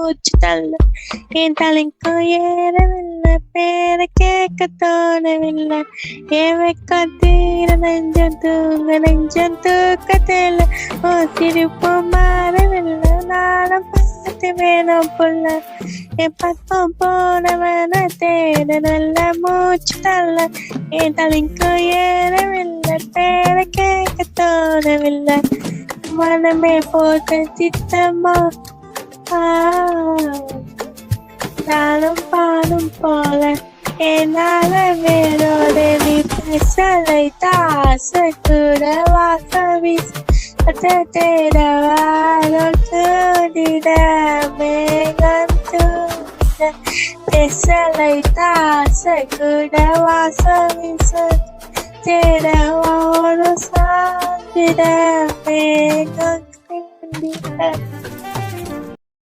மூச்சு தள்ள என் தலைக்கும் ஏறவில்லை பேரை கேட்க தோணவில்லை ஏவை காத்தீர நெஞ்சம் தூக்கத்தில் ஓ சிரிப்பு மாறவில்லை நானும் பார்த்து வேணும் புள்ள என் பக்கம் போனவன தேட நல்ல மூச்சு தள்ள என் தலைக்கும் ஏறவில்லை பேரை கேட்க தோணவில்லை மனமே போட்ட சித்தமா நானும் பாடும் போல என்னால வேறோட நீ பேசலை தாச கூட வாசவி தேடவாரம் தூடிட மேகம் தூட பேசலை தாச கூட வாசவி தேடவாரம் சாந்திட மேகம் தூடிட